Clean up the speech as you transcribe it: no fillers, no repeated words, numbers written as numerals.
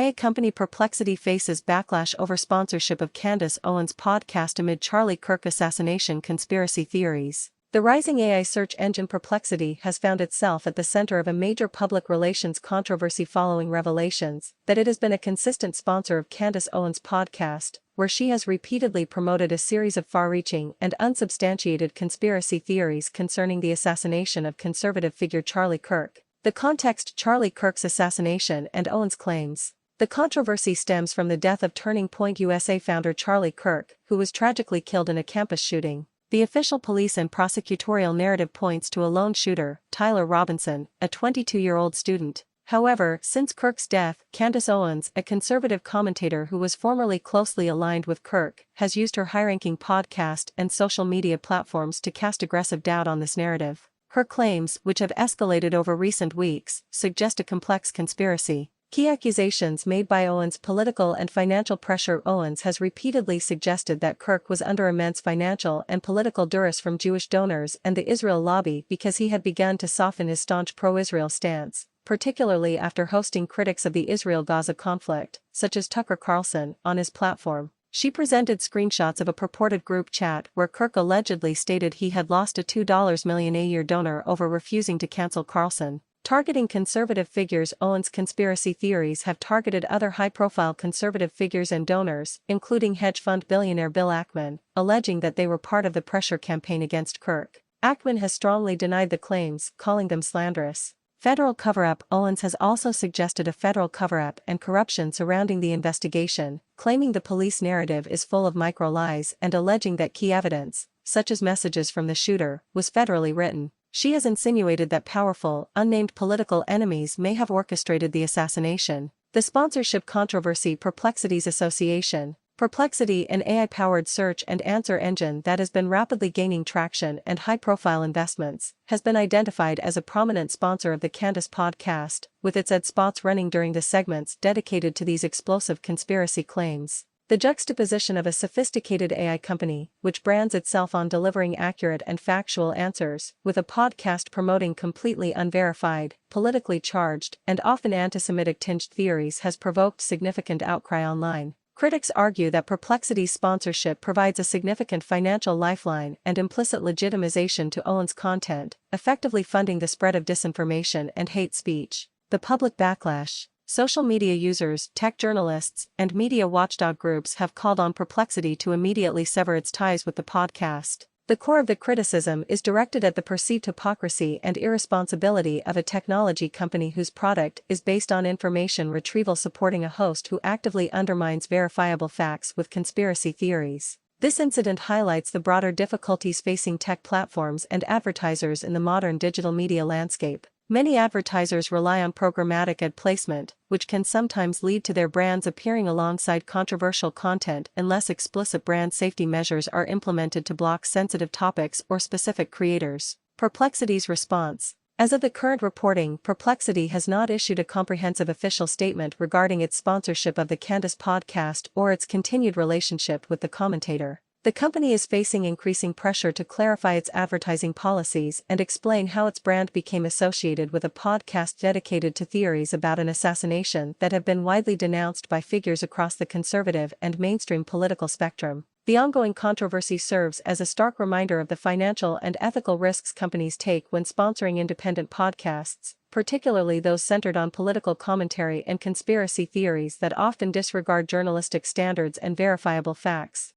AI company Perplexity faces backlash over sponsorship of Candace Owens' podcast amid Charlie Kirk assassination conspiracy theories. The rising AI search engine Perplexity has found itself at the center of a major public relations controversy following revelations that it has been a consistent sponsor of Candace Owens' podcast, where she has repeatedly promoted a series of far-reaching and unsubstantiated conspiracy theories concerning the assassination of conservative figure Charlie Kirk. The context: Charlie Kirk's assassination and Owens' claims. The controversy stems from the death of Turning Point USA founder Charlie Kirk, who was tragically killed in a campus shooting. The official police and prosecutorial narrative points to a lone shooter, Tyler Robinson, a 22-year-old student. However, since Kirk's death, Candace Owens, a conservative commentator who was formerly closely aligned with Kirk, has used her high-ranking podcast and social media platforms to cast aggressive doubt on this narrative. Her claims, which have escalated over recent weeks, suggest a complex conspiracy. Key accusations made by Owens: political and financial pressure. Owens has repeatedly suggested that Kirk was under immense financial and political duress from Jewish donors and the Israel lobby because he had begun to soften his staunch pro-Israel stance, particularly after hosting critics of the Israel-Gaza conflict, such as Tucker Carlson, on his platform. She presented screenshots of a purported group chat where Kirk allegedly stated he had lost a $2 million a year donor over refusing to cancel Carlson. Targeting conservative figures. Owens' conspiracy theories have targeted other high-profile conservative figures and donors, including hedge fund billionaire Bill Ackman, alleging that they were part of the pressure campaign against Kirk. Ackman has strongly denied the claims, calling them slanderous. Federal cover-up. Owens has also suggested a federal cover-up and corruption surrounding the investigation, claiming the police narrative is full of micro-lies and alleging that key evidence, such as messages from the shooter, was federally written. She has insinuated that powerful, unnamed political enemies may have orchestrated the assassination. The sponsorship controversy. Perplexity's association. Perplexity, an AI-powered search and answer engine that has been rapidly gaining traction and high-profile investments, has been identified as a prominent sponsor of the Candace podcast, with its ad spots running during the segments dedicated to these explosive conspiracy claims. The juxtaposition of a sophisticated AI company, which brands itself on delivering accurate and factual answers, with a podcast promoting completely unverified, politically charged, and often anti-Semitic-tinged theories has provoked significant outcry online. Critics argue that Perplexity's sponsorship provides a significant financial lifeline and implicit legitimization to Owens' content, effectively funding the spread of disinformation and hate speech. The public backlash. Social media users, tech journalists, and media watchdog groups have called on Perplexity to immediately sever its ties with the podcast. The core of the criticism is directed at the perceived hypocrisy and irresponsibility of a technology company whose product is based on information retrieval supporting a host who actively undermines verifiable facts with conspiracy theories. This incident highlights the broader difficulties facing tech platforms and advertisers in the modern digital media landscape. Many advertisers rely on programmatic ad placement, which can sometimes lead to their brands appearing alongside controversial content unless explicit brand safety measures are implemented to block sensitive topics or specific creators. Perplexity's response. As of the current reporting, Perplexity has not issued a comprehensive official statement regarding its sponsorship of the Candace podcast or its continued relationship with the commentator. The company is facing increasing pressure to clarify its advertising policies and explain how its brand became associated with a podcast dedicated to theories about an assassination that have been widely denounced by figures across the conservative and mainstream political spectrum. The ongoing controversy serves as a stark reminder of the financial and ethical risks companies take when sponsoring independent podcasts, particularly those centered on political commentary and conspiracy theories that often disregard journalistic standards and verifiable facts.